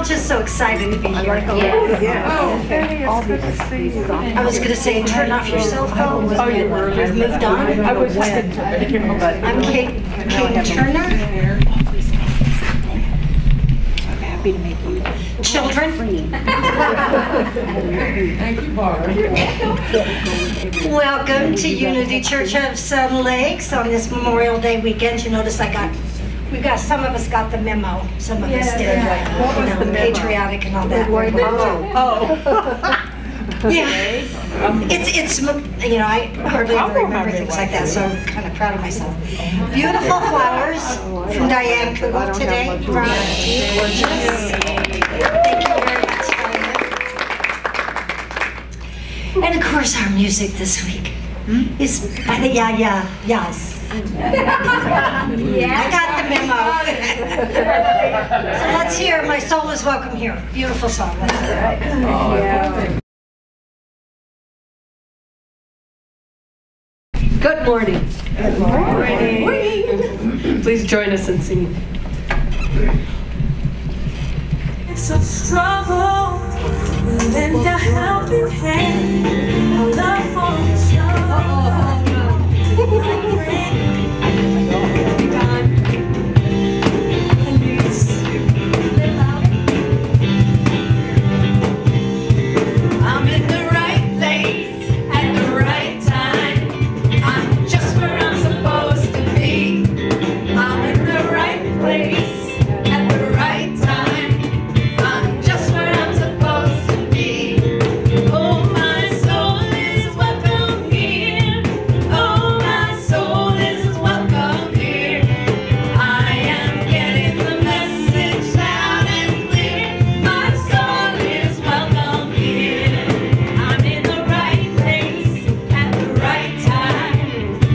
just so excited to be here. I was going to say, turn off your cell phone. Oh, you've moved on? I was just I'm Kate Turner. happy to make you children. Thank you, Barbara. Welcome to Unity Church of Sun Lakes on this Memorial Day weekend. You notice we got some of us got the memo. Some of us did. What was the memo? Patriotic and all that. Yeah, it's you know, I hardly ever remember things like that, so I'm kind of proud of myself. Beautiful flowers from Diane Kugel today. Gorgeous. Thank you very much, Diane. And of course, our music this week is by the JaJas. I got the memo. So let's hear My Soul Is Welcome Here. Beautiful song. Let's hear it. Good morning. Good morning. Please join us in singing. It's a struggle, lend a helping hand, a love for each I'm in the right place at the right time. I'm just where I'm supposed to be. I'm in the right place at the right time. I'm just where I'm supposed to be. Oh, my soul is welcome here. Oh, my soul is welcome here. I am getting the message loud and clear. My soul is welcome here. I'm in the right place at the right time.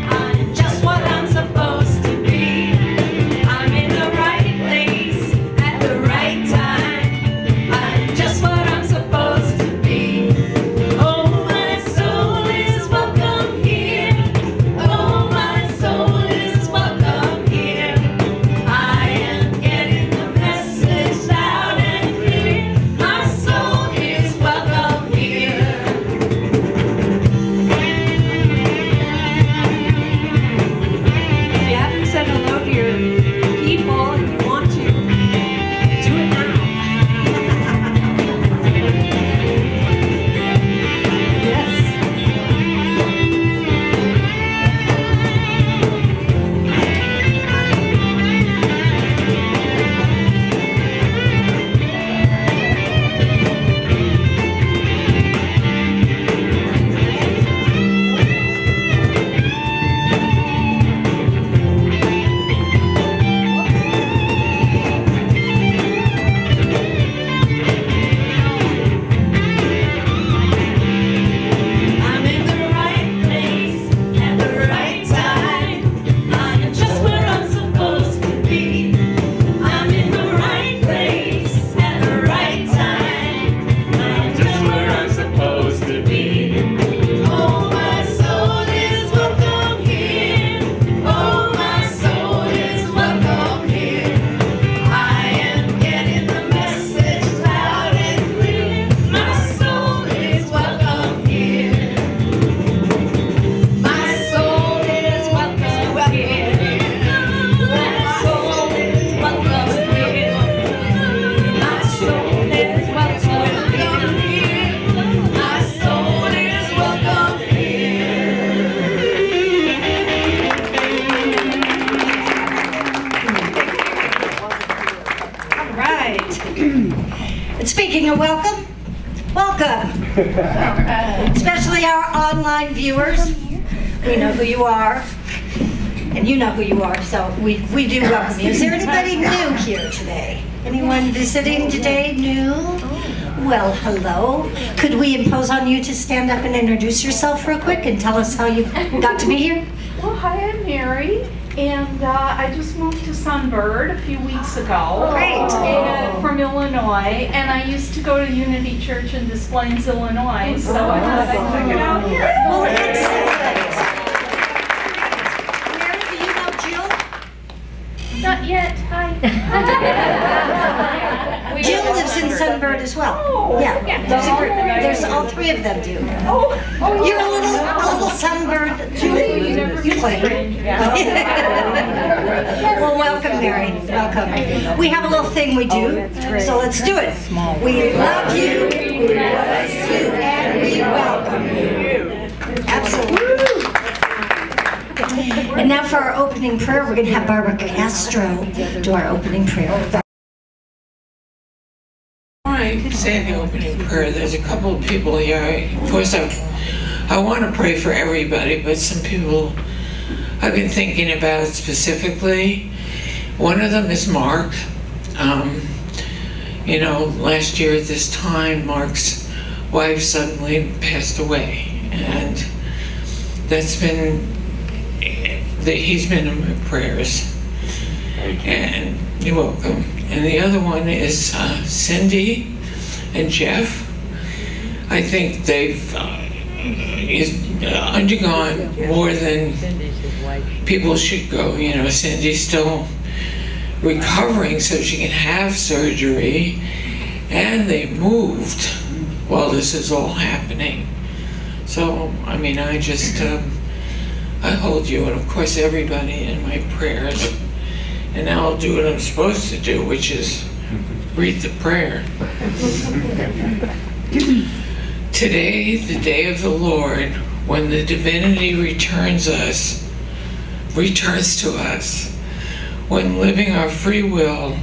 I'm just what I'm supposed to be. I'm in the right place at the right time. I'm just what I'm supposed to be. Oh, my soul is welcome here. Oh, my soul is welcome here. I am getting the message loud and clear. My soul is welcome here. If you haven't said hello to your people and you want to, do it now. Yes. I'm in the right place at the right time. I'm just where I'm supposed to be. I'm in the right place at the right time. I'm just where I'm supposed to be. Oh, my soul is welcome here. Oh, my soul is welcome here. I am getting the message loud and clear. My soul is welcome here. My soul is welcome here. My soul is welcome here. My soul is welcome here. My soul is welcome All right. And speaking of welcome, especially our online viewers. We know who you are, and you know who you are, so we do welcome you. Is there anybody new here today? Anyone visiting today new? Well, hello. Could we impose on you to stand up and introduce yourself real quick and tell us how you got to be here? Well, hi, I'm Mary, and I just moved to Sunbird a few weeks ago. Great. And from Illinois, and I used to go to Unity Church in Des Plaines, Illinois, so I thought I'd check it out here. Well, excellent. Mary, do you know Jill? Not yet, hi. Jill lives in Sunbird as well. Yeah, there's all three of them do. You're a little Sunbird. You play. Well, welcome, Mary. Welcome. We have a little thing we do, so let's do it. We love you, we bless you, and we welcome you. Absolutely. And now for our opening prayer, we're going to have Barbara Castro do our opening prayer. I can say the opening prayer. There's a couple of people here. Of course, I want to pray for everybody, but some people I've been thinking about specifically. One of them is Mark. You know, last year at this time, Mark's wife suddenly passed away, and he's been in my prayers. And you're welcome. And the other one is Cindy and Jeff. I think they've undergone more than people should go. You know, Cindy's still recovering so she can have surgery, and they moved while this is all happening. So, I mean, I just, I hold you and of course everybody in my prayers. And now I'll do what I'm supposed to do, which is read the prayer. Today, the day of the Lord, when the divinity returns to us, when living our free will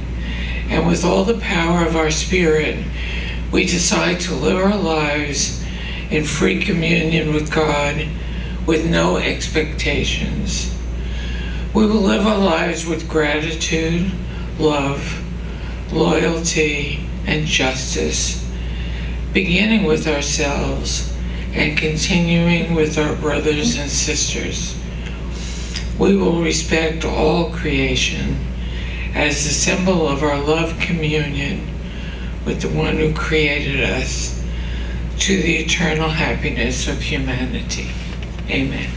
and with all the power of our spirit, we decide to live our lives in free communion with God with no expectations. We will live our lives with gratitude, love, loyalty, and justice, beginning with ourselves and continuing with our brothers and sisters. We will respect all creation as the symbol of our love communion with the one who created us to the eternal happiness of humanity. Amen.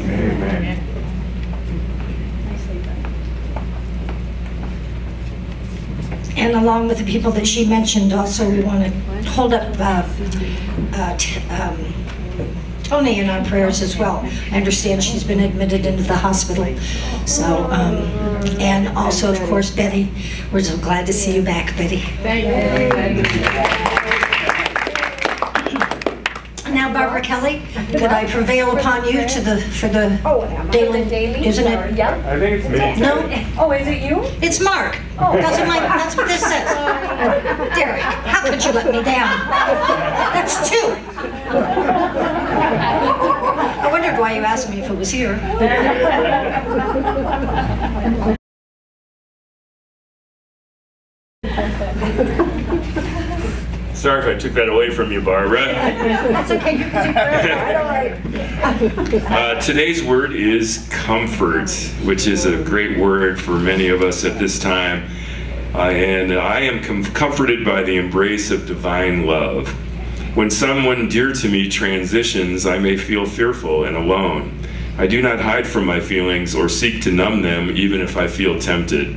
Amen. And along with the people that she mentioned, also we want to hold up Tony in our prayers as well. I understand she's been admitted into the hospital. So, and also, of course, Betty. We're so glad to see you back, Betty. Thank you. Now, Barbara Kelly, could I prevail upon you for the daily? Isn't it? I think it's me. No? Oh, is it you? It's Mark. That's what this says. Derek, how could you let me down? That's two. I wondered why you asked me if it was here. Sorry if I took that away from you, Barbara. That's okay. You can Today's word is comfort, which is a great word for many of us at this time. And I am comforted by the embrace of divine love. When someone dear to me transitions, I may feel fearful and alone. I do not hide from my feelings or seek to numb them, even if I feel tempted.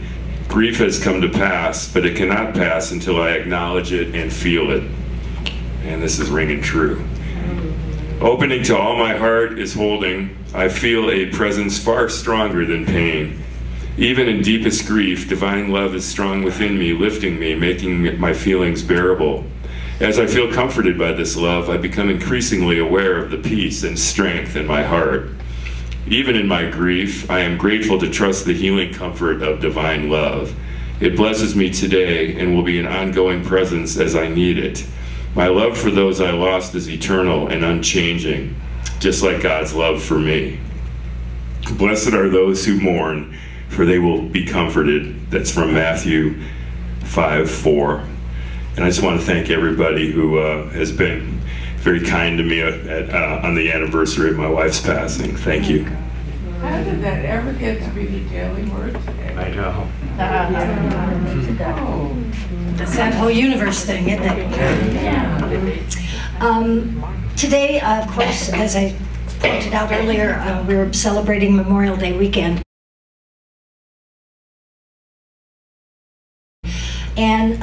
Grief has come to pass, but it cannot pass until I acknowledge it and feel it. And this is ringing true. Opening to all my heart is holding, I feel a presence far stronger than pain. Even in deepest grief, divine love is strong within me, lifting me, making my feelings bearable. As I feel comforted by this love, I become increasingly aware of the peace and strength in my heart. Even in my grief, I am grateful to trust the healing comfort of divine love. It blesses me today and will be an ongoing presence as I need it. My love for those I lost is eternal and unchanging, just like God's love for me. Blessed are those who mourn, for they will be comforted. That's from Matthew 5:4. And I just want to thank everybody who has been very kind to me on the anniversary of my wife's passing. Thank you. How did that ever get to be the daily word today? I know. That's that whole universe thing, isn't it? Today, of course, as I pointed out earlier, we're celebrating Memorial Day weekend. And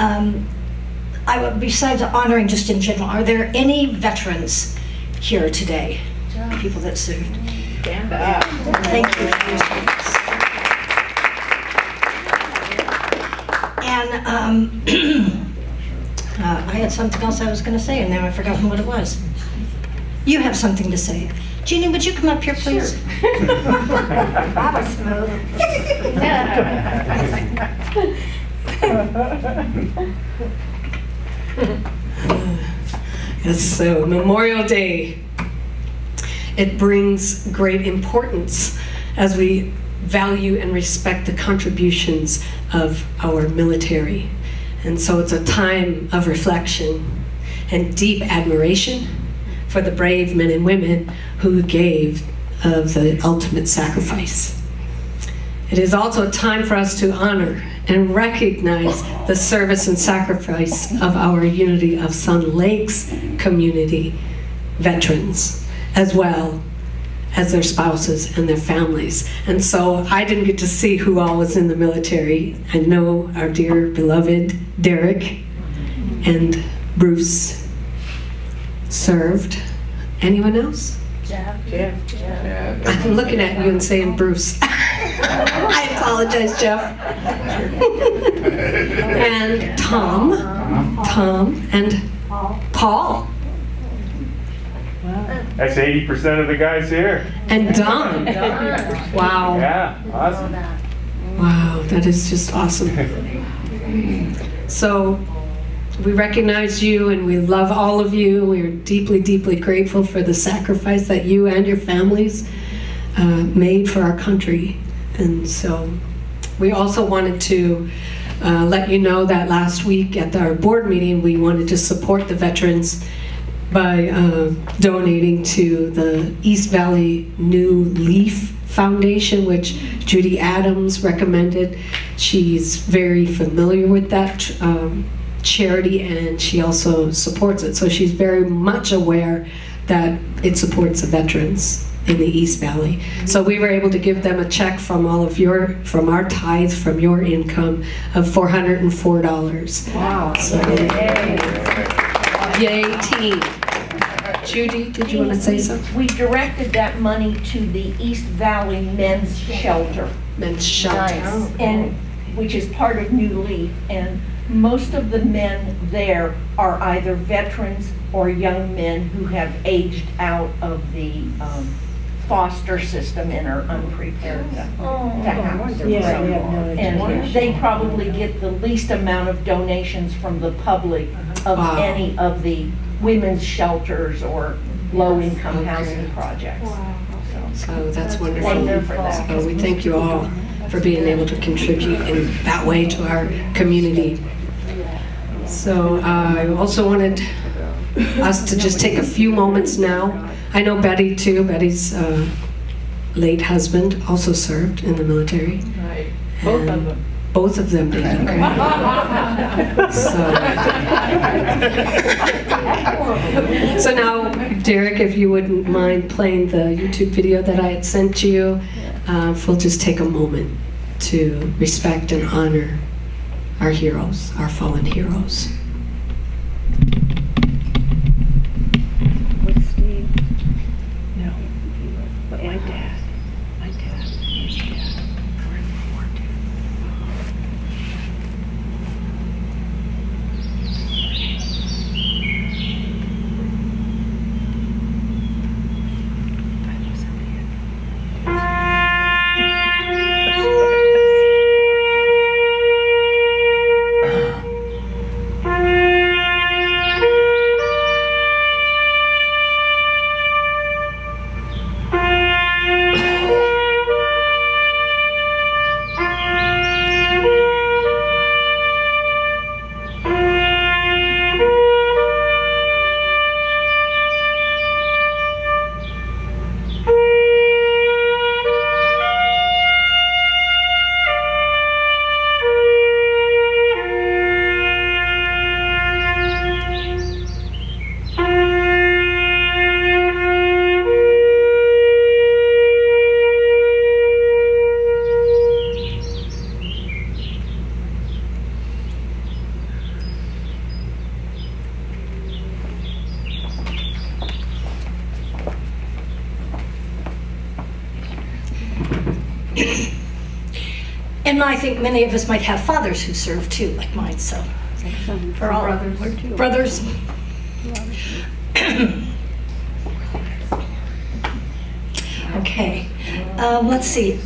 besides honoring just in general, are there any veterans here today? People that served? Stand up. Thank you for your service. And I had something else I was going to say, and now I've forgotten what it was. You have something to say. Jeanne, would you come up here, please? Sure. That was smooth. Yes, so Memorial Day, it brings great importance as we value and respect the contributions of our military. And so it's a time of reflection and deep admiration for the brave men and women who gave of the ultimate sacrifice. It is also a time for us to honor and recognize the service and sacrifice of our Unity of Sun Lakes community veterans, as well as their spouses and their families. And so I didn't get to see who all was in the military. I know our dear beloved Derek and Bruce served. Anyone else? Jeff. I'm looking at you and saying Bruce. I apologize, Jeff. And Tom, and Paul. That's 80% of the guys here. And Don. Wow. Yeah, awesome. Wow, that is just awesome. So we recognize you and we love all of you. We are deeply, deeply grateful for the sacrifice that you and your families made for our country. And so we also wanted to let you know that last week at our board meeting, we wanted to support the veterans by donating to the East Valley New Leaf Foundation, which Judy Adams recommended. She's very familiar with that charity, and she also supports it. So she's very much aware that it supports the veterans in the East Valley. So we were able to give them a check from from our tithes, from your income of $404. Wow. So, yay team. Judy, did you want to say something? We directed that money to the East Valley Men's Shelter. Men's Shelter. Nice. And which is part of New Leaf, and most of the men there are either veterans or young men who have aged out of the foster system and are unprepared to house. And they probably get the least amount of donations from the public of any of the women's shelters or low-income housing projects. So that's wonderful. So we thank you all for being able to contribute in that way to our community. So I also wanted us to just take a few moments now. I know Betty too. Betty's late husband also served in the military. Right. Both of them. Both of them did. Okay. So now, Derek, if you wouldn't mind playing the YouTube video that I had sent you, we'll just take a moment to respect and honor our heroes, our fallen heroes. With Steve? No. But my dad. My dad. His dad. We're in the war too. And I think many of us might have fathers who serve too, like mine, so. For all brothers. Okay, let's see.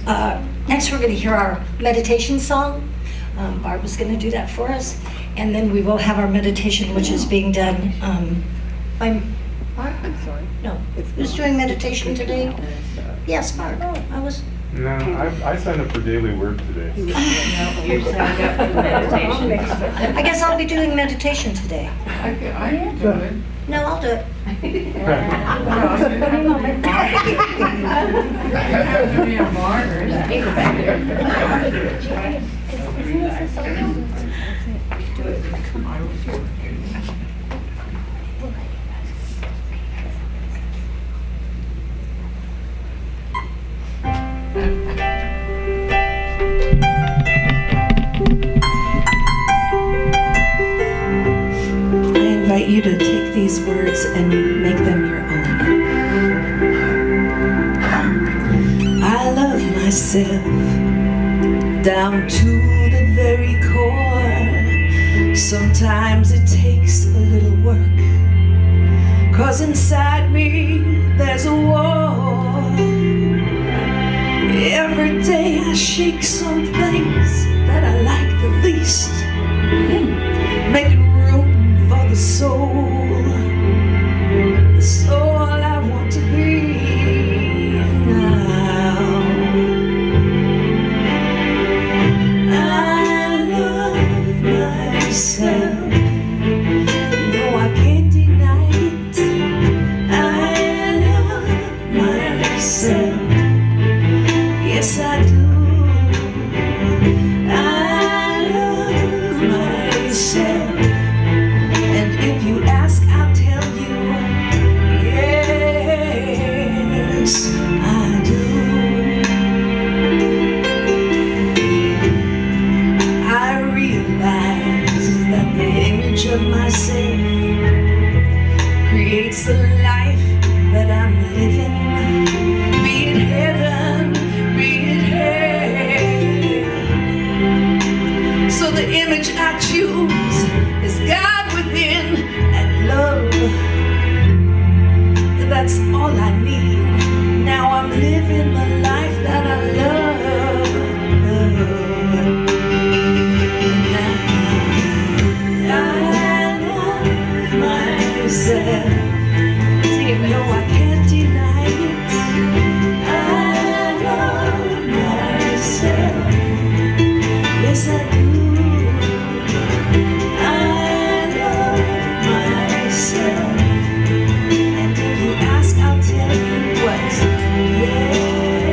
Next we're going to hear our meditation song. Barbara's going to do that for us. And then we will have our meditation, which is being done by Mark? No. Who's doing meditation today? Yes, Mark. I was. No, I signed up for daily work today. You signed up for meditation. I guess I'll be doing meditation today. I can do it. No, I'll do it. You have to be a martyr. I invite you to take these words and make them your own. I love myself down to the very core. Sometimes it takes a little work, 'cause inside me there's a war. Every day I shake some things that I like the least, making room for the soul I want to be now. I love myself, no, I can't deny it. I love myself, yes I do. I love myself, and if you ask, I'll tell you, yes, I do. I realize that the image of myself creates the life that I'm living. Be it heaven, be it hell. So the image I choose is God within and love. That's all I need. Now I'm living the life that I love. I love myself. No, I can't deny it. I love myself. Yes, I do. I love myself. And if you ask, I'll tell you what. Yeah.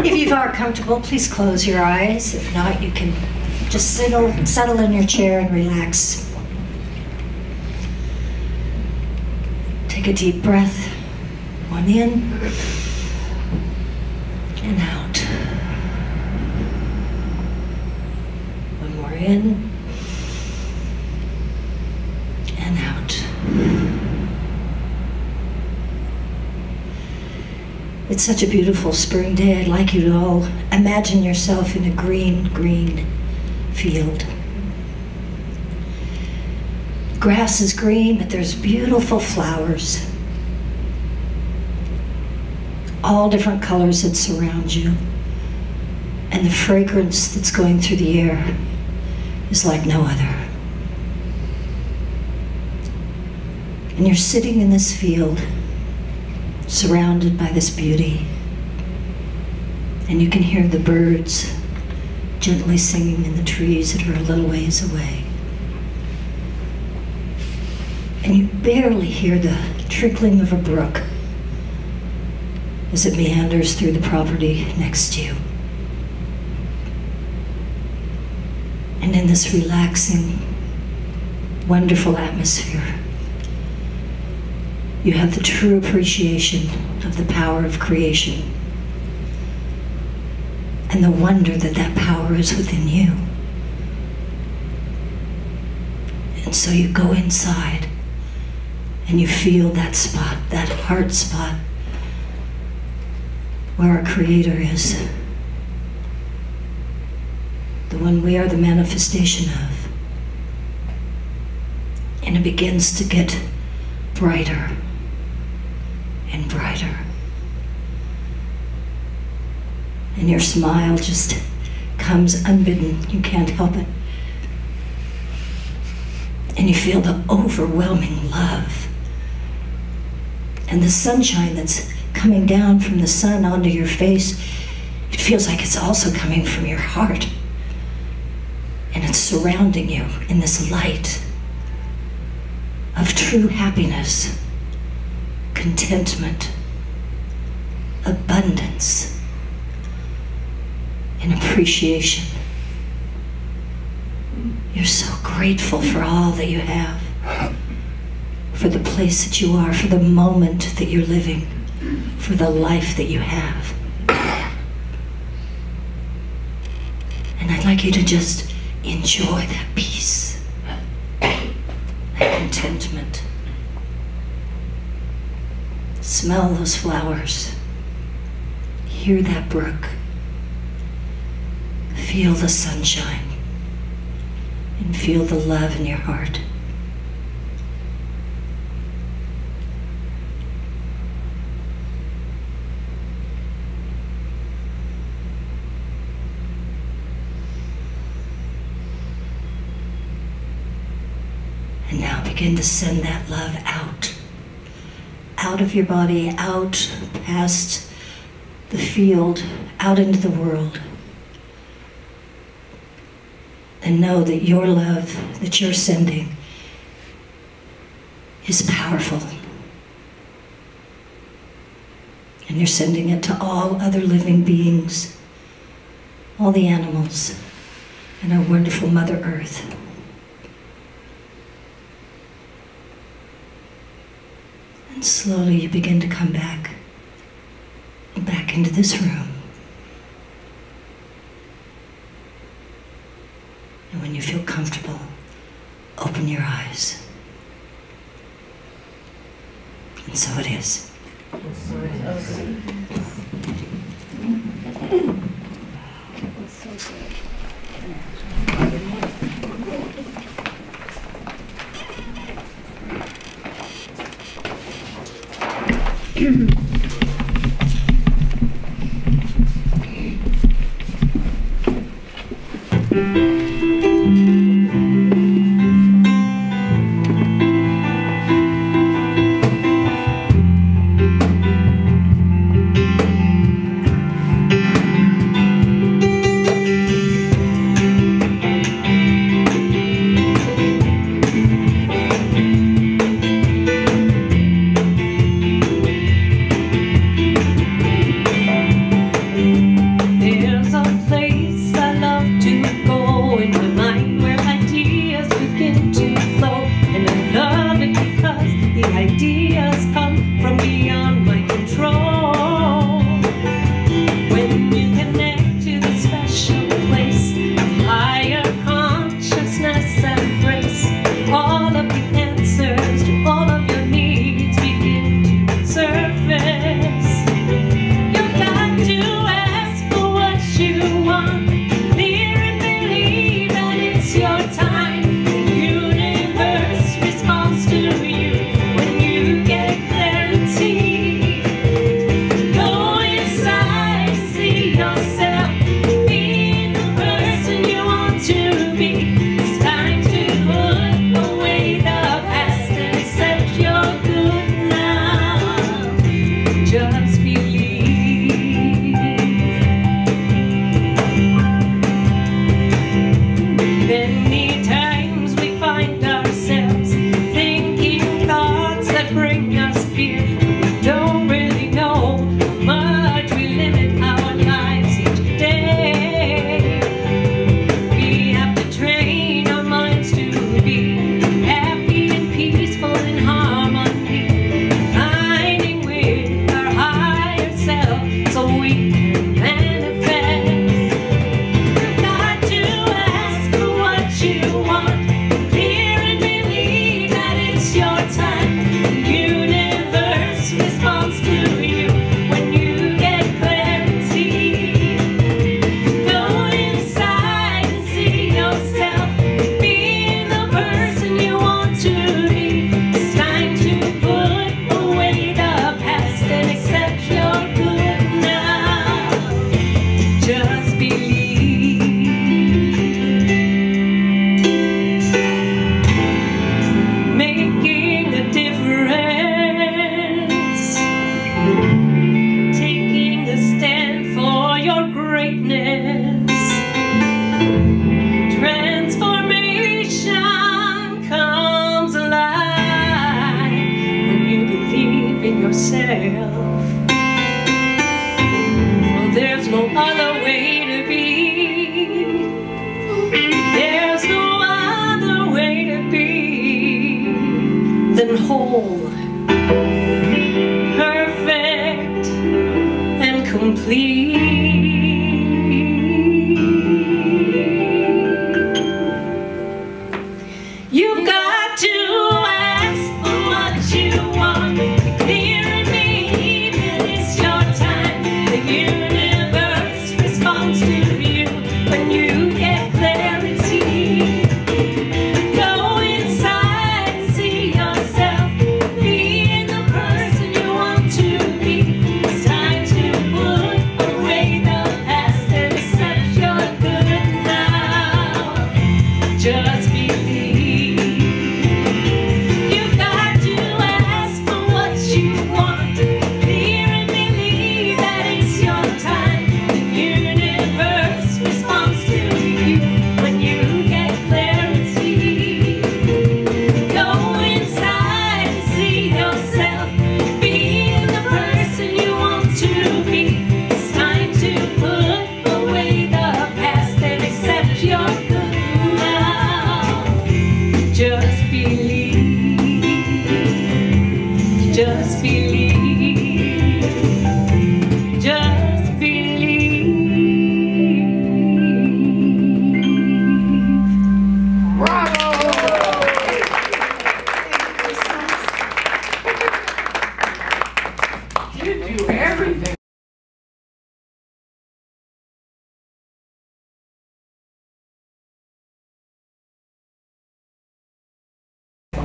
If you are comfortable, please close your eyes. If not, you can just settle in your chair and relax. Take a deep breath. One in and out. One more in and out. It's such a beautiful spring day. I'd like you to all imagine yourself in a green field. Grass is green, but there's beautiful flowers. All different colors that surround you. And the fragrance that's going through the air is like no other. And you're sitting in this field, surrounded by this beauty. And you can hear the birds gently singing in the trees that are a little ways away. And you barely hear the trickling of a brook as it meanders through the property next to you. And in this relaxing, wonderful atmosphere, you have the true appreciation of the power of creation and the wonder that that power is within you. And so you go inside and you feel that spot, that heart spot, where our Creator is, the one we are the manifestation of. And it begins to get brighter and brighter. And your smile just comes unbidden. You can't help it. And you feel the overwhelming love and the sunshine that's coming down from the sun onto your face. It feels like it's also coming from your heart. And it's surrounding you in this light of true happiness, contentment, abundance, and appreciation. You're so grateful for all that you have, for the place that you are, for the moment that you're living, for the life that you have. And I'd like you to just enjoy that peace, that contentment. Smell those flowers. Hear that brook. Feel the sunshine. And feel the love in your heart. And now begin to send that love out of your body, out past the field, out into the world. And know that your love that you're sending is powerful. And you're sending it to all other living beings, all the animals, and our wonderful Mother Earth. And slowly you begin to come back into this room. And when you feel comfortable, open your eyes. And so it is.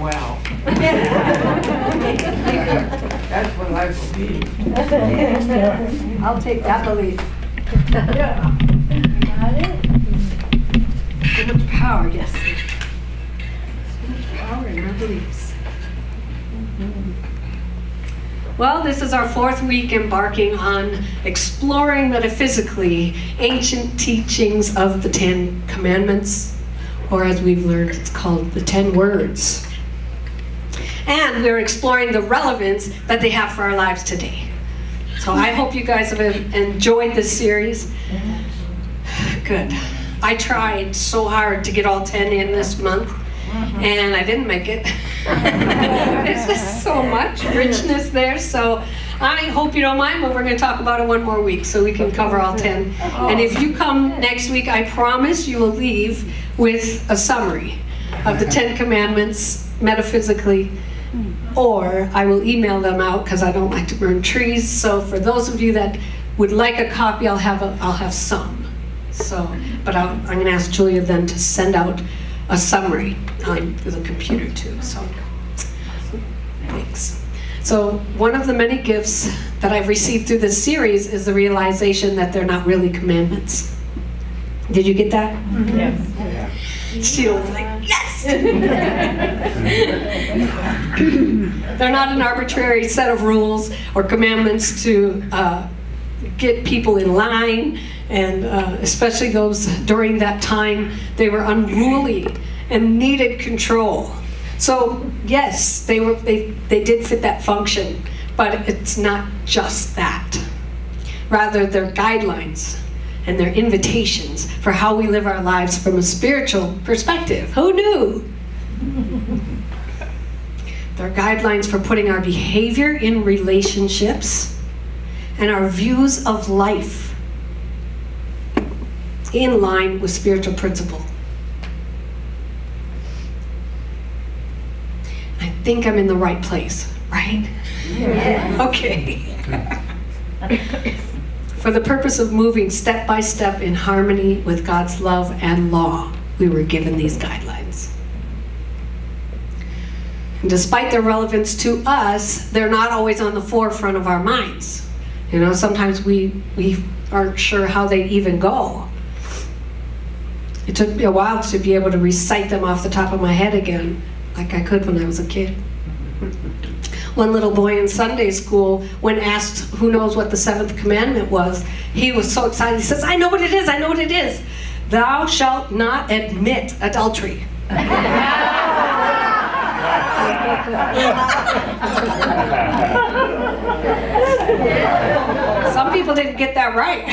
well. That's what I believe. I'll take that belief. Got it? So much power, yes. So much power in our beliefs. Well, this is our 4th week embarking on exploring metaphysically ancient teachings of the 10 Commandments, or as we've learned, it's called the 10 Words. And we're exploring the relevance that they have for our lives today. So I hope you guys have enjoyed this series. Good. I tried so hard to get all 10 in this month, and I didn't make it. There's just so much richness there, so I hope you don't mind, but we're going to talk about it one more week so we can cover all 10. And if you come next week, I promise you will leave with a summary of the 10 Commandments metaphysically, or I will email them out because I don't like to burn trees. So for those of you that would like a copy, I'll have some. So, but I'm going to ask Julia then to send out a summary on the computer too. So, thanks. So one of the many gifts that I've received through this series is the realization that they're not really commandments. Did you get that? Yes. She was like, yes! They're not an arbitrary set of rules or commandments to get people in line, and especially those during that time, they were unruly and needed control. So yes, they did fit that function, but it's not just that. Rather, they're guidelines and they're invitations for how we live our lives from a spiritual perspective. Who knew? They're guidelines for putting our behavior in relationships and our views of life in line with spiritual principle. I think I'm in the right place, right? Yes. Okay. For the purpose of moving step by step in harmony with God's love and law, we were given these guidelines. And despite their relevance to us, they're not always on the forefront of our minds. You know, sometimes we aren't sure how they even go. It took me a while to be able to recite them off the top of my head again, like I could when I was a kid. One little boy in Sunday school, when asked who knows what the 7th commandment was, he was so excited. He says, I know what it is, I know what it is. Thou shalt not admit adultery. Some people didn't get that right.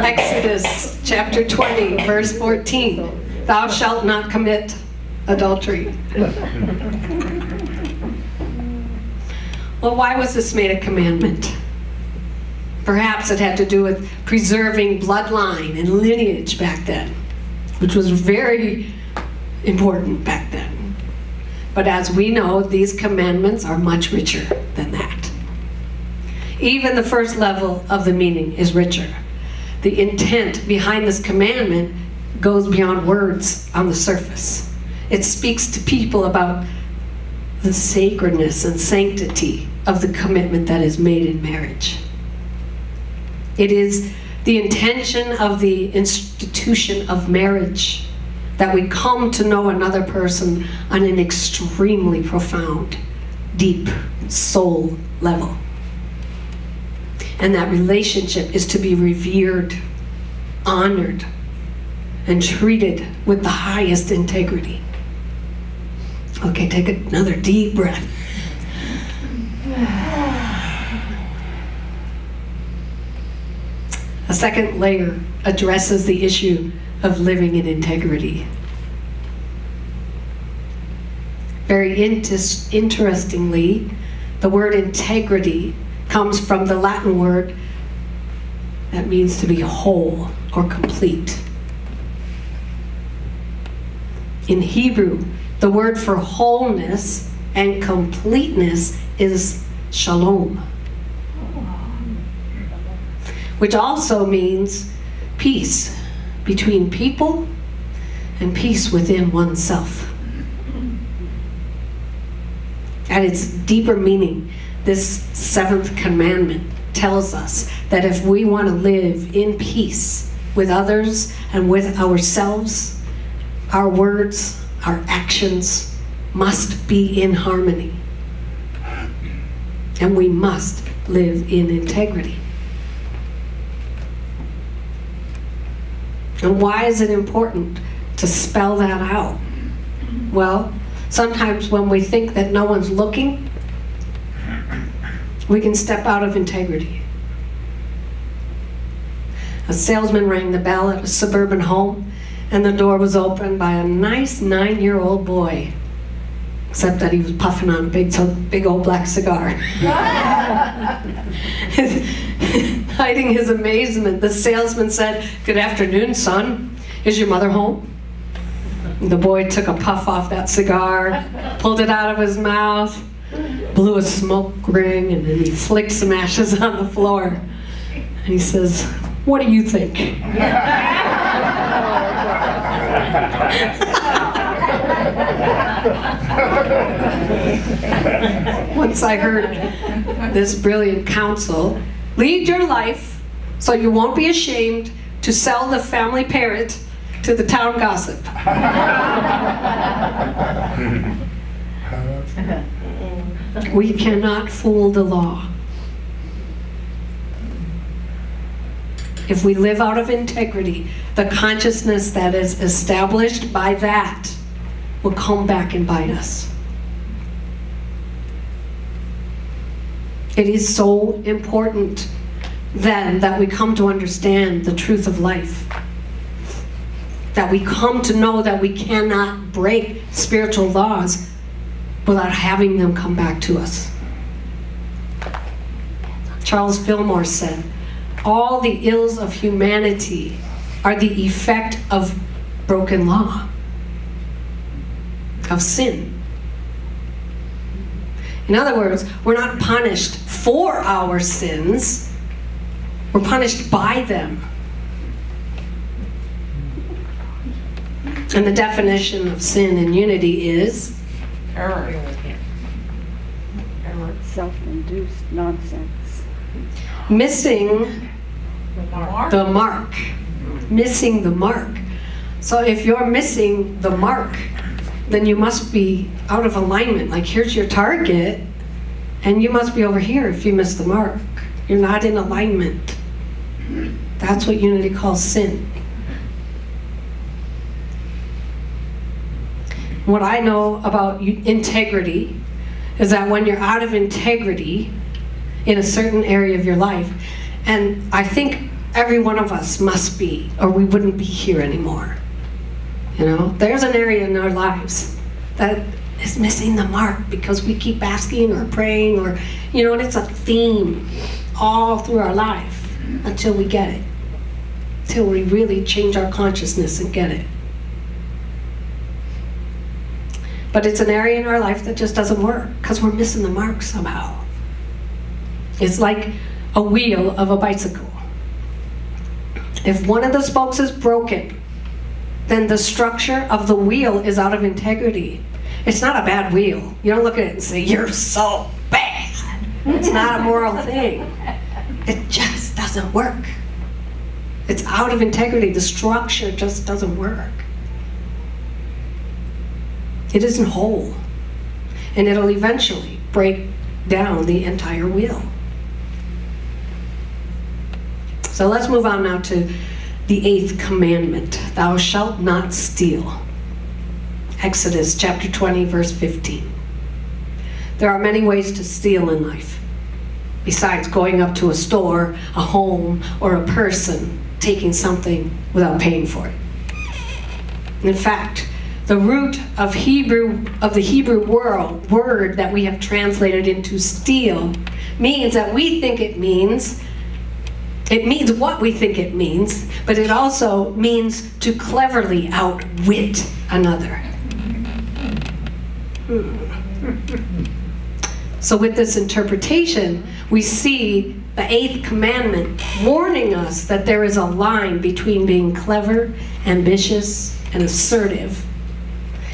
Exodus chapter 20, verse 14. Thou shalt not commit adultery. Well, why was this made a commandment? Perhaps it had to do with preserving bloodline and lineage back then, which was very important back then. But as we know, these commandments are much richer than that. Even the first level of the meaning is richer. The intent behind this commandment goes beyond words on the surface. It speaks to people about the sacredness and sanctity of the commitment that is made in marriage. It is the intention of the institution of marriage that we come to know another person on an extremely profound, deep soul level. And that relationship is to be revered, honored, and treated with the highest integrity. Okay, take another deep breath. A second layer addresses the issue of living in integrity. Very interestingly, the word integrity comes from the Latin word that means to be whole or complete. In Hebrew, the word for wholeness and completeness is shalom, which also means peace, between people and peace within oneself. At its deeper meaning, this 7th commandment tells us that if we want to live in peace with others and with ourselves, our words, our actions must be in harmony. And we must live in integrity. And why is it important to spell that out? Well, sometimes when we think that no one's looking, we can step out of integrity. A salesman rang the bell at a suburban home, and the door was opened by a nice 9-year-old boy, except that he was puffing on a big old black cigar. Hiding his amazement, the salesman said, "Good afternoon, son. Is your mother home?" The boy took a puff off that cigar, pulled it out of his mouth, blew a smoke ring, and then he flicked some ashes on the floor. And he says, "What do you think?" Once I heard this brilliant counsel: lead your life so you won't be ashamed to sell the family parrot to the town gossip. We cannot fool the law. If we live out of integrity, the consciousness that is established by that will come back and bite us. It is so important then that we come to understand the truth of life. That we come to know that we cannot break spiritual laws without having them come back to us. Charles Fillmore said, "All the ills of humanity are the effect of broken law, of sin." In other words, we're not punished for our sins, we're punished by them. And the definition of sin in unity is? Error. Self-induced nonsense. Missing the mark. Missing the mark. So if you're missing the mark, then you must be out of alignment. Like, here's your target, and you must be over here if you miss the mark. You're not in alignment. That's what unity calls sin. What I know about integrity is that when you're out of integrity in a certain area of your life, and I think every one of us must be, or we wouldn't be here anymore. You know, there's an area in our lives that is missing the mark because we keep asking or praying, or, you know, and it's a theme all through our life until we get it, till we really change our consciousness and get it. But it's an area in our life that just doesn't work because we're missing the mark somehow. It's like a wheel of a bicycle. If one of the spokes is broken, then the structure of the wheel is out of integrity. It's not a bad wheel. You don't look at it and say, "You're so bad." It's not a moral thing. It just doesn't work. It's out of integrity. The structure just doesn't work. It isn't whole. And it'll eventually break down the entire wheel. So let's move on now to the 8th commandment. Thou shalt not steal. Exodus chapter 20, verse 15. There are many ways to steal in life, besides going up to a store, a home, or a person, taking something without paying for it. In fact, the root of the Hebrew word that we have translated into steal means that we think it means what we think it means, but it also means to cleverly outwit another. So with this interpretation, we see the 8th commandment, warning us that there is a line between being clever, ambitious, and assertive,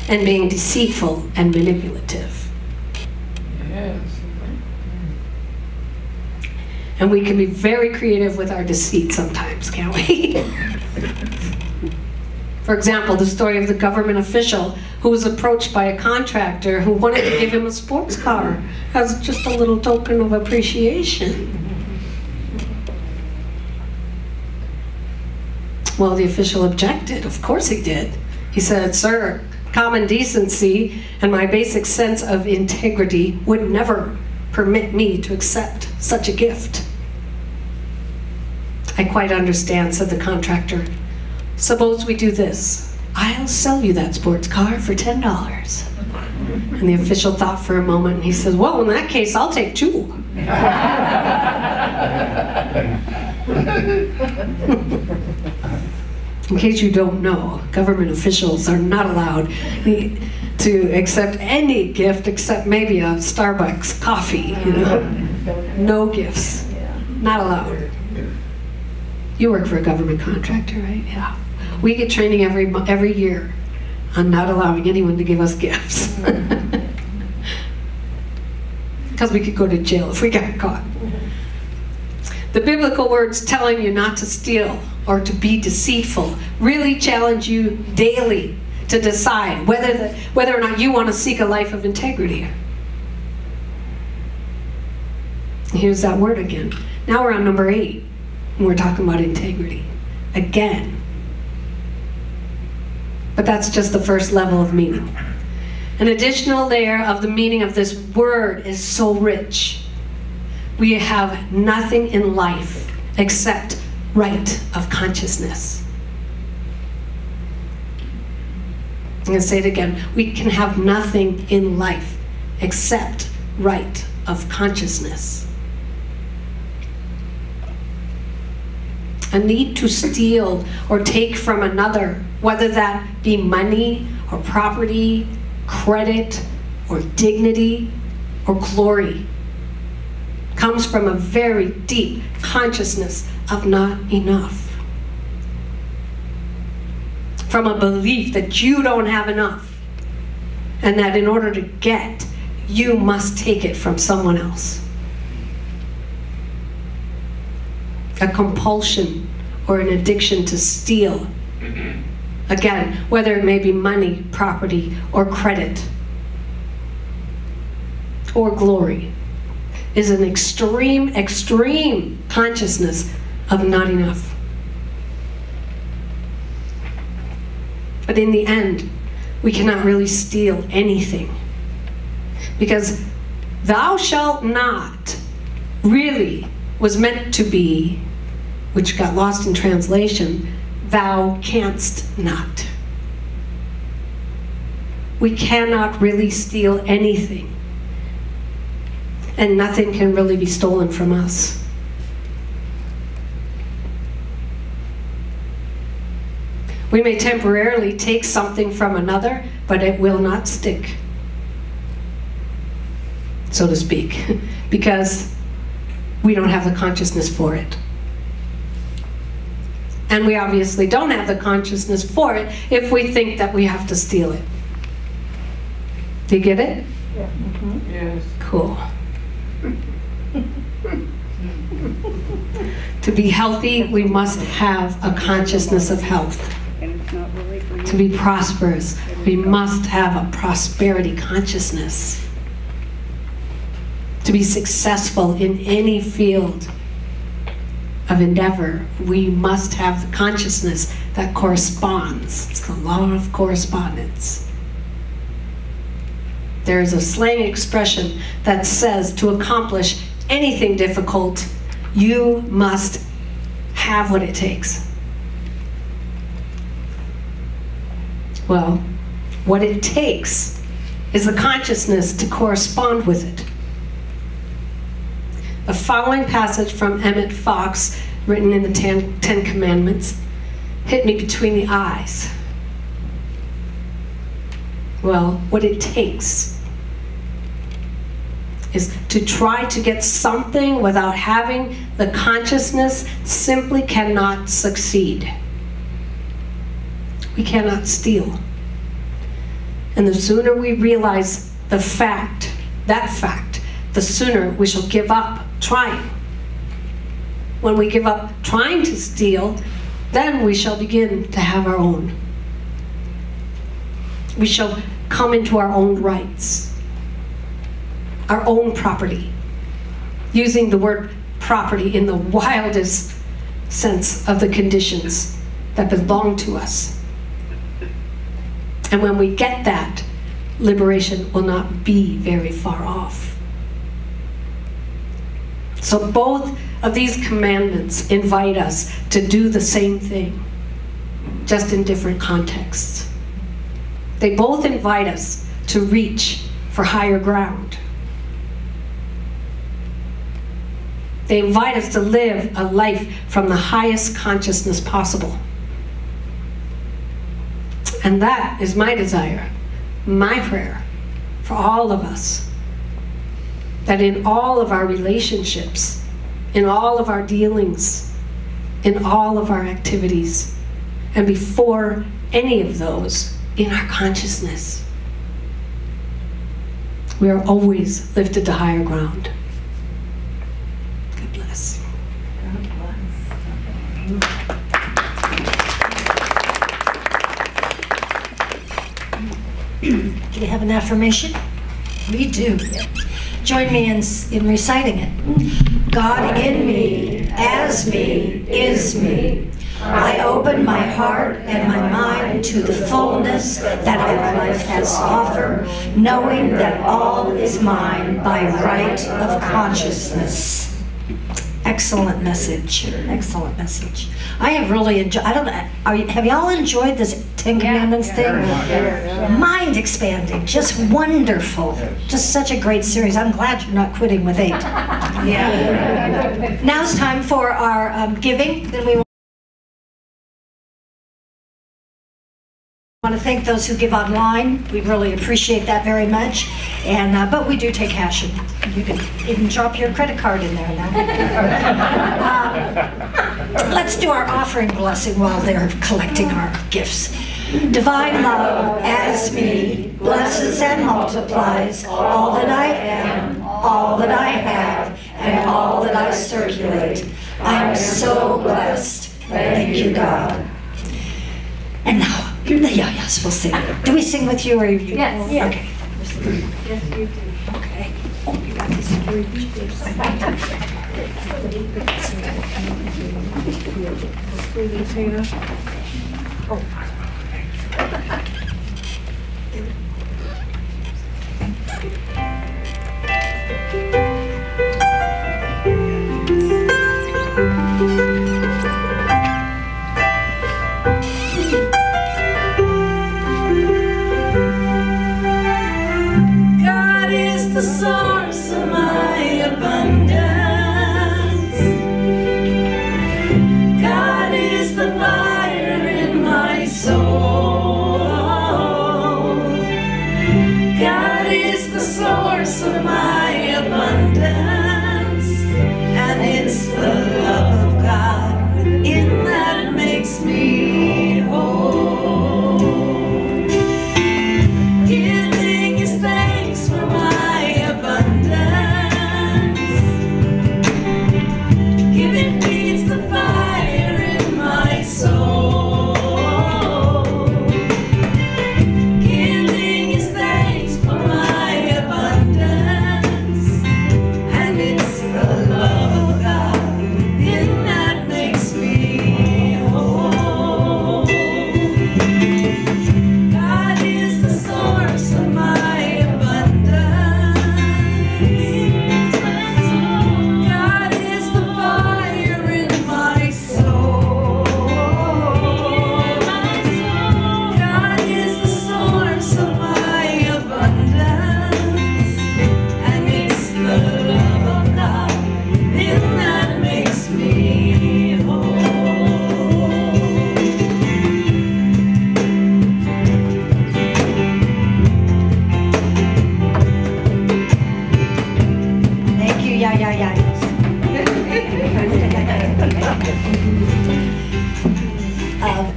and being deceitful and manipulative. Yes. And we can be very creative with our deceit sometimes, can't we? For example, the story of the government official who was approached by a contractor who wanted to give him a sports car as just a little token of appreciation. Well, the official objected. Of course he did. He said, "Sir, common decency and my basic sense of integrity would never permit me to accept such a gift." "I quite understand," said the contractor. "Suppose we do this. I'll sell you that sports car for $10. And the official thought for a moment and he says, "Well, in that case, I'll take 2. In case you don't know, government officials are not allowed to accept any gift except maybe a Starbucks coffee, you know. No gifts. Not allowed. You work for a government contractor, right? Yeah. We get training every year on not allowing anyone to give us gifts. Because we could go to jail if we got caught. The biblical words telling you not to steal or to be deceitful really challenge you daily to decide whether or not you want to seek a life of integrity. Here's that word again. Now we're on number 8, and we're talking about integrity. Again. But that's just the first level of meaning. An additional layer of the meaning of this word is so rich. We have nothing in life except right of consciousness. I'm going to say it again. We can have nothing in life except right of consciousness. A need to steal or take from another, whether that be money or property, credit or dignity or glory, comes from a very deep consciousness of not enough. From a belief that you don't have enough and that in order to get, you must take it from someone else. A compulsion or an addiction to steal. Again, whether it may be money, property, or credit, or glory, is an extreme, extreme consciousness of not enough. But in the end, we cannot really steal anything. Because thou shalt not really was meant to be, which got lost in translation, thou canst not. We cannot really steal anything. And nothing can really be stolen from us. We may temporarily take something from another, but it will not stick, so to speak, because we don't have the consciousness for it. And we obviously don't have the consciousness for it if we think that we have to steal it. Do you get it? Yeah. Mm-hmm. Yes. Cool. To be healthy, we must have a consciousness of health. And it's not really for you. To be prosperous, we must have a prosperity consciousness. To be successful in any field of endeavor, we must have the consciousness that corresponds. It's the law of correspondence. There is a slang expression that says to accomplish anything difficult, you must have what it takes. Well, what it takes is the consciousness to correspond with it. The following passage from Emmett Fox, written in the Ten Commandments, hit me between the eyes. Well, what it takes is to try to get something without having the consciousness simply cannot succeed. We cannot steal. And the sooner we realize the fact, that fact, the sooner we shall give up trying. When we give up trying to steal, then we shall begin to have our own. We shall come into our own rights, our own property, using the word property in the wildest sense of the conditions that belong to us. And when we get that, liberation will not be very far off. So both of these commandments invite us to do the same thing, just in different contexts. They both invite us to reach for higher ground. They invite us to live a life from the highest consciousness possible. And that is my desire, my prayer for all of us, that in all of our relationships, in all of our dealings, in all of our activities, and before any of those, in our consciousness, we are always lifted to higher ground. God bless. Do you have an affirmation? We do. Join me in reciting it. God in me, as me, is me. I open my heart and my mind to the fullness that our life has to offer, knowing that all is mine by right of consciousness. Excellent message. Excellent message. I have really enjoyed. I don't know. Have y'all enjoyed this Ten Commandments thing? Mind expanding. Just wonderful. Just such a great series. I'm glad you're not quitting with 8. Yeah. Now it's time for our giving. Then we want to thank those who give online. We really appreciate that very much. And but we do take cash, and you can even drop your credit card in there now. Let's do our offering blessing while they're collecting our gifts. Divine love, as me, blesses and multiplies all that I am, all that I have, and all that I circulate. I am so blessed. Thank you, God. And now, yes, we'll sing. Do we sing with you, or you? Yes. Yeah. Okay. Yes, you do. Okay. Oh, you got this. God is the source of my abundance. God is the fire in my soul.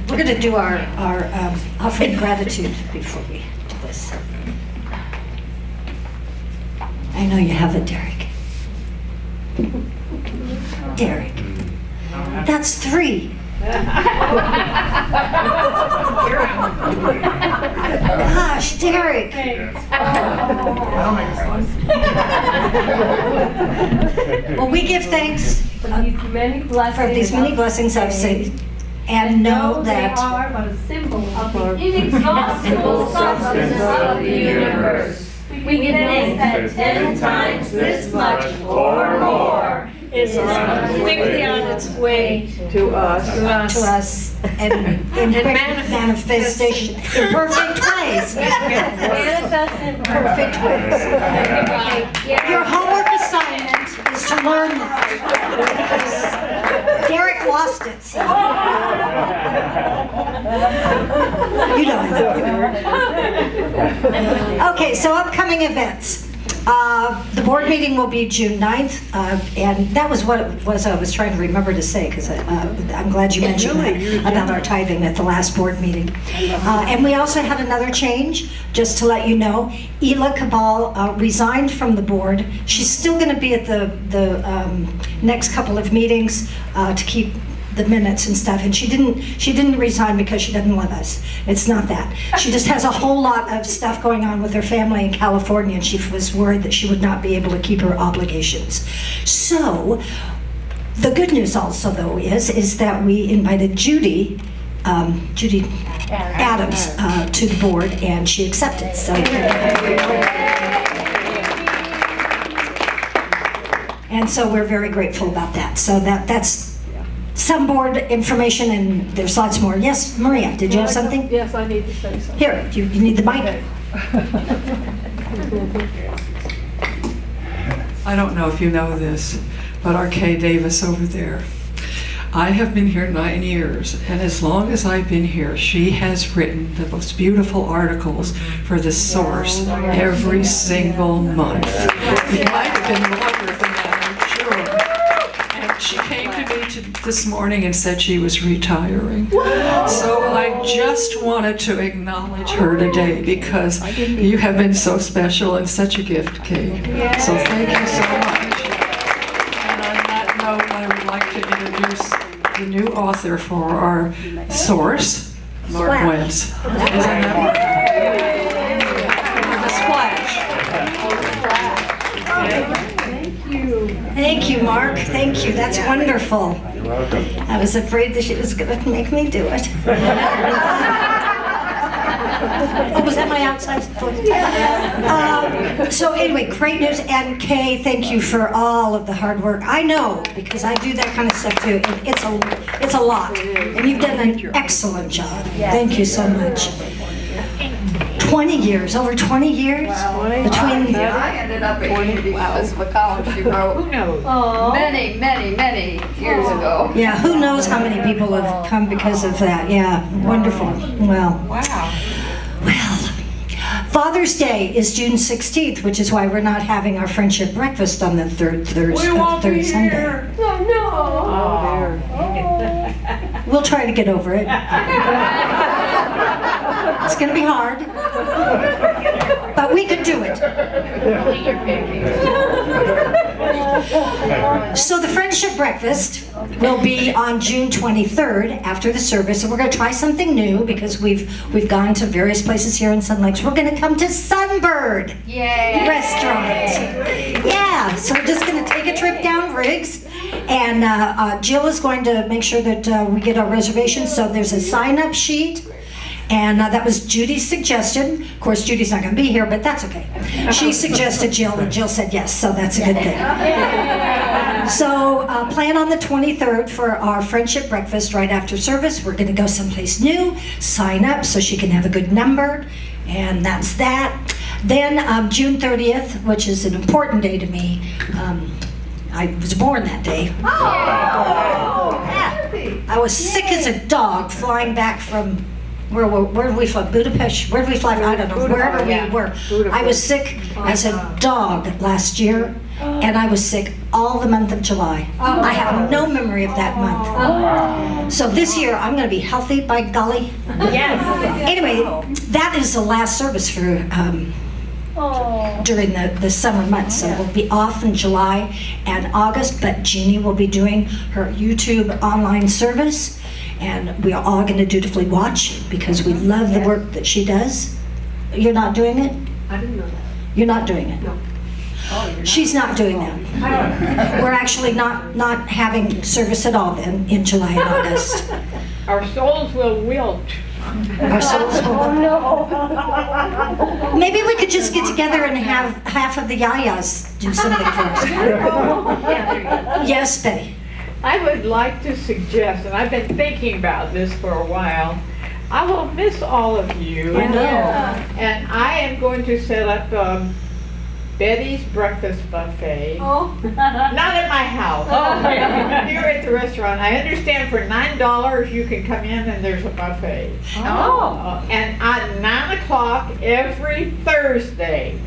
We're going to do our offering gratitude before we do this. I know you have it, Derek. Derek. That's 3. Gosh, Derek. Well, we give thanks for these many blessings I've seen, and know that they are but a symbol of the inexhaustible substance of the universe. We give thanks that 10 times this much or more is quickly on its way To us. and in manifestation in perfect ways. manifest in Perfect ways. Your homework assignment is to learn that. Derek lost it. So. You know I love you. Okay, so upcoming events. The board meeting will be June 9th, and that was what it was I was trying to remember to say, because I'm glad you mentioned that about our tithing at the last board meeting. And we also had another change, just to let you know. Ela Cabal resigned from the board. She's still going to be at the next couple of meetings to keep the minutes and stuff, and she didn't resign because she doesn't love us. It's not that. She just has a whole lot of stuff going on with her family in California, and she was worried that she would not be able to keep her obligations. So the good news also, though, is that we invited Judy Adams to the board, and she accepted. So and so we're very grateful about that. So that's some board information, and there's lots more. Yes, Maria, did you have something? Yes, I need to say something. Here, you need the mic. I don't know if you know this, but our Kay Davis over there, I have been here 9 years, and as long as I've been here, she has written the most beautiful articles for The Source every single month. It might have been longer than that, I'm sure. And she came to me this morning and said she was retiring. So I just wanted to acknowledge her today, because you have been so special and such a gift, Kay. So thank you so much. And on that note, I would like to introduce the new author for our source, Mark Wenz. Isn't that Thank you, Mark. Thank you. That's wonderful. You're welcome. I was afraid that she was going to make me do it. Oh, was that my outside? So anyway, great news. And Kay, thank you for all of the hard work. I know, because I do that kind of stuff too. It's a lot. And you've done an excellent job. Thank you so much. 20 years, over 20 years? Between... I ended up at Unity because of a column she wrote many, many, many years ago. Yeah, who knows how many people have come because of that. Yeah, wonderful. Well. Wow. Well, Father's Day is June 16th, which is why we're not having our friendship breakfast on the third Sunday. We'll try to get over it. It's going to be hard, but we could do it. So the friendship breakfast will be on June 23rd after the service, and we're going to try something new, because we've gone to various places here in Sun Lakes. We're going to come to Sunbird Restaurant. Yeah, so we're just going to take a trip down Riggs, and Jill is going to make sure that we get our reservations. So there's a sign-up sheet. And that was Judy's suggestion. Of course, Judy's not going to be here, but that's okay. She suggested Jill, and Jill said yes, so that's a good thing. So plan on the 23rd for our friendship breakfast right after service. We're going to go someplace new, sign up so she can have a good number, and that's that. Then June 30th, which is an important day to me, I was born that day. I was sick as a dog flying back from... Where did we fly? Budapest? Where did we fly? I don't know. Wherever we were. I was sick as a dog last year, and I was sick all the month of July. I have no memory of that month. So this year I'm going to be healthy, by golly. Yes. Anyway, that is the last service for during the summer months. So we'll be off in July and August, but Jeanne will be doing her YouTube online service, and we are all going to dutifully watch because we love the work that she does. You're not doing it? I didn't know that. You're not doing it? No. She's not doing that. We're actually not having service at all then in July and August. Our souls will wilt. Our souls will. Oh no. Maybe we could just get together and have half of the yayas do something for us. Yes, Betty. I would like to suggest, and I've been thinking about this for a while, I will miss all of you. I know. And I am going to set up Betty's breakfast buffet. Not at my house. Here at the restaurant. I understand for $9 you can come in and there's a buffet. And at 9 o'clock every Thursday.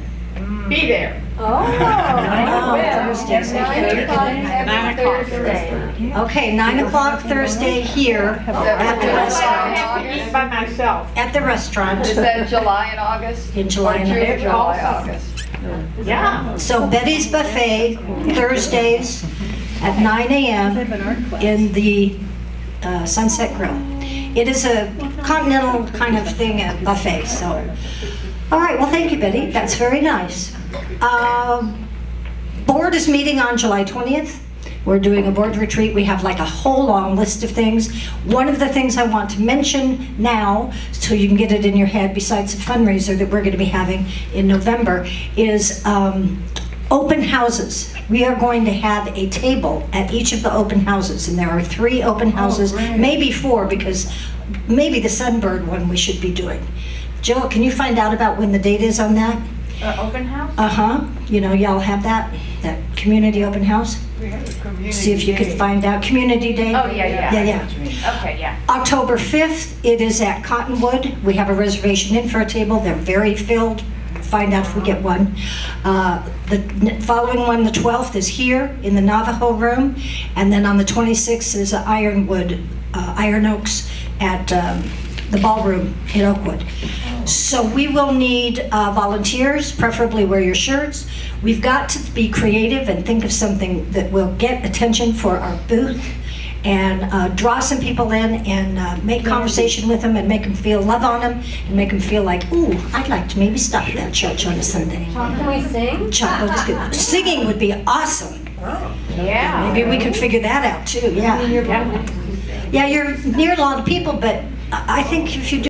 Be there. Thursdays. 9 o'clock Thursday. Okay, 9 o'clock Thursday here at the restaurant. I have to eat by myself. At the restaurant. Is that July and August? In July and August. July, August. Yeah. So Betty's Buffet, Thursdays at 9 a.m. in the Sunset Grill. It is a continental kind of thing, a buffet, so. All right, well, thank you, Betty. That's very nice. Board is meeting on July 20th. We're doing a board retreat. We have like a whole long list of things. One of the things I want to mention now, so you can get it in your head, besides the fundraiser that we're going to be having in November, is open houses. We are going to have a table at each of the open houses, and there are 3 open houses, maybe 4, because maybe the Sunbird one we should be doing. Jill, can you find out about when the date is on that? Open house? Uh-huh. You know, y'all have that community open house? See if you can find out. Community Day? Oh, yeah. Okay, yeah. October 5th, it is at Cottonwood. We have a reservation in for a table. They're very filled. Find out if we get one. The following one, the 12th, is here in the Navajo room. And then on the 26th is Iron Oaks at the ballroom in Oakwood. So we will need volunteers, preferably wear your shirts. We've got to be creative and think of something that will get attention for our booth and draw some people in and make conversation with them and make them feel love on them and make them feel like, ooh, I'd like to maybe stop at that church on a Sunday. Can we sing? Chocolate is good. Singing would be awesome. Yeah. Maybe we could figure that out too, yeah. Yeah, you're near a lot of people, but I think if you do,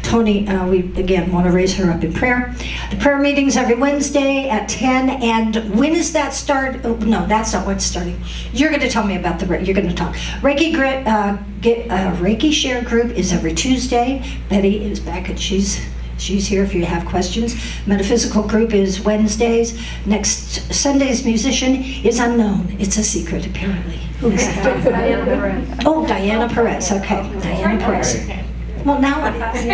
Tony, we again want to raise her up in prayer. The prayer meetings every Wednesday at 10, and when is that start? Oh, no, that's not what's starting. You're going to tell me about you're going to talk. Reiki Share Group is every Tuesday. Betty is back and she's here if you have questions. Metaphysical Group is Wednesdays. Next Sunday's musician is unknown. It's a secret, apparently. Who is that? Diana Perez. Oh, Diana Perez. Okay, Diana Perez. Well, now it is.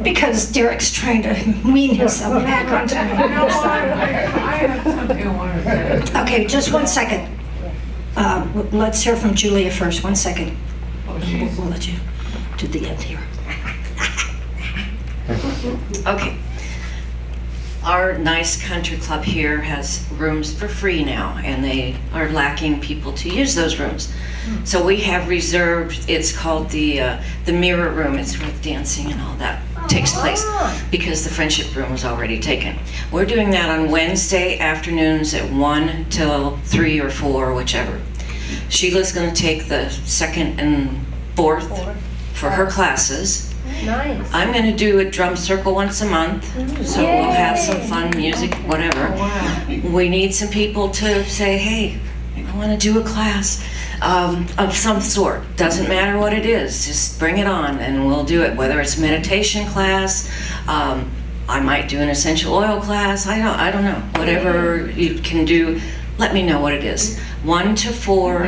Because Derek's trying to wean himself back onto me. Okay, just 1 second. Let's hear from Julia first. 1 second. We'll let you do the end here. Okay. Our nice country club here has rooms for free now, and they are lacking people to use those rooms. So we have reserved, it's called the mirror room. It's where the dancing and all that takes place because the friendship room was already taken. We're doing that on Wednesday afternoons at 1 till 3 or 4, whichever. Sheila's going to take the 2nd and 4th for her classes. Nice. I'm going to do a drum circle once a month, so we'll have some fun music, whatever. We need some people to say, hey, I want to do a class of some sort. Doesn't matter what it is, just bring it on and we'll do it. Whether it's meditation class, I might do an essential oil class, I don't know. Whatever you can do, let me know what it is. 1 to 4.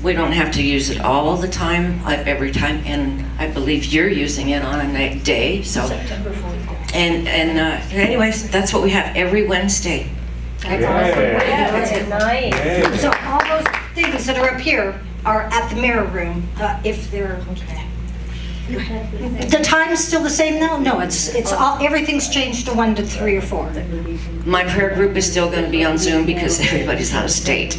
We don't have to use it all the time, every time, and I believe you're using it on a day. So, September 4th. and anyways, that's what we have every Wednesday. That's awesome. Nice. So all those things that are up here are at the mirror room, if they're. The time's still the same now? No, it's all, everything's changed to 1 to 3 or 4. My prayer group is still going to be on Zoom because everybody's out of state.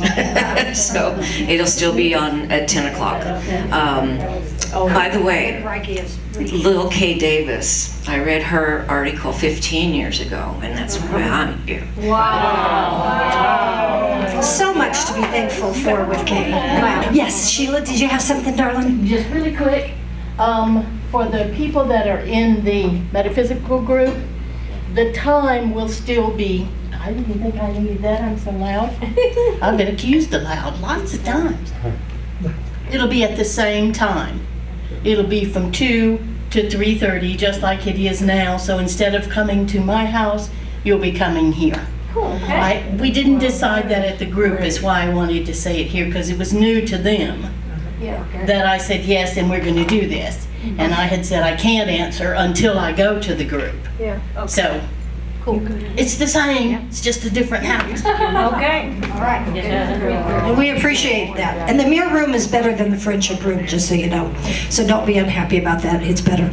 So it'll still be on at 10 o'clock. By the way, Little Kay Davis, I read her article 15 years ago, and that's why I'm here. Wow. So much to be thankful for with Kay. Wow. Yes, Sheila, did you have something, darling? Just really quick. For the people that are in the metaphysical group, the time will still be, I didn't think I needed that, I'm so loud. I've been accused of loud lots of times. It'll be at the same time. It'll be from 2 to 3:30, just like it is now. So instead of coming to my house, you'll be coming here. Cool. Okay. We didn't decide that at the group, is why I wanted to say it here, because it was new to them. Yeah, okay. That I said, yes, and we're going to do this. And I had said I can't answer until I go to the group. Yeah. Okay. So, cool. It's the same, it's just a different house. Okay. All right. And we appreciate that. And the mirror room is better than the friendship room, just so you know. So don't be unhappy about that. It's better.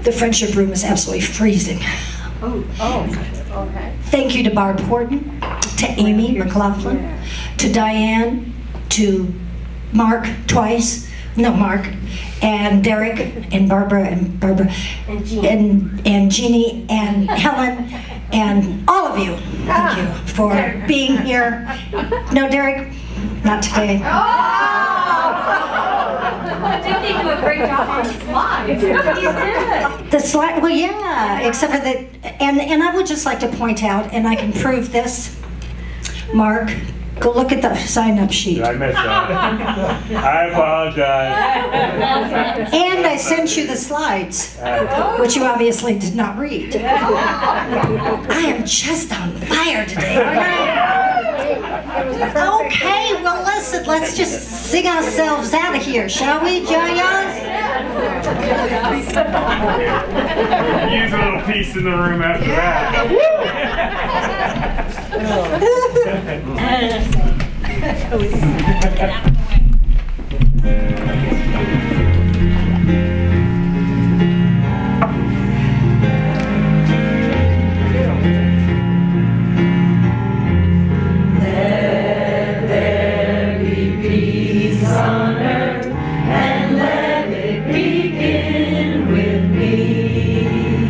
The friendship room is absolutely freezing. Oh, okay. Thank you to Barb Horton, to Amy MacLaughlin, to Diane, to Mark twice. No, Mark, and Derek, and Barbara, and Jeannie, and Helen, and all of you. Thank you for being here. No, Derek, not today. Didn't he do a great job on the slides? He did. The slide, well, yeah, except for that, and I would just like to point out, and I can prove this, Mark. Go look at the sign-up sheet. I messed up. I apologize. And I sent you the slides, which you obviously did not read. I am just on fire today, aren't I? Okay, well listen, let's just sing ourselves out of here, shall we, JaJa? Use a little peace in the room after that. Let there be peace on earth, and let it begin with me.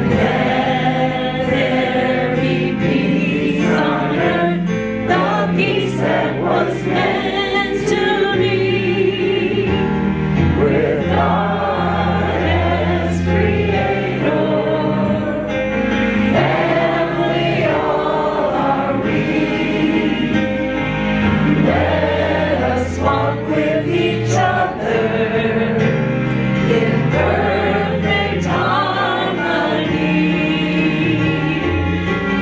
Let there be peace on earth, the peace that was meant to be, with God as creator, family all are we. Let us walk with each other in perfect harmony.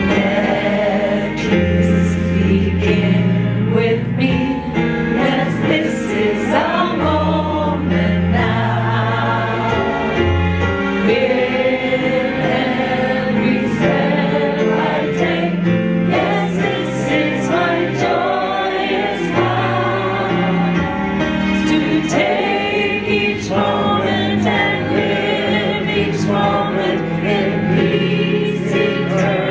Let peace begin with me. Yes, this is our moment now. With every step I take, yes, this is my joyous vow. To take each moment and live each moment in peace eternally.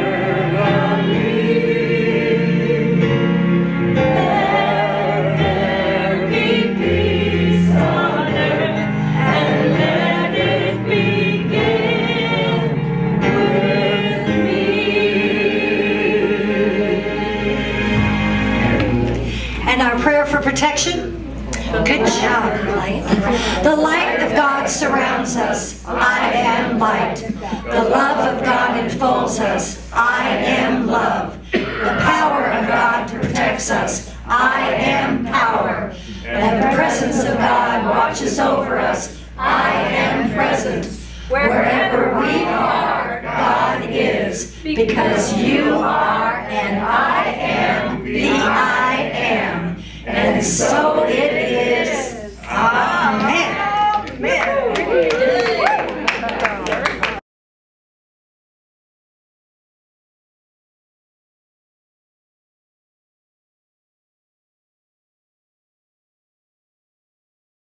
Let there be peace on earth, and let it begin with me. And our prayer for protection? Good job, Light. The light of God surrounds us. I am light. The love of God enfolds us. I am love. The power of God protects us. I am power. And the presence of God watches over us. I am presence. Wherever we are, God is, because you are and I am the I am. And so it is.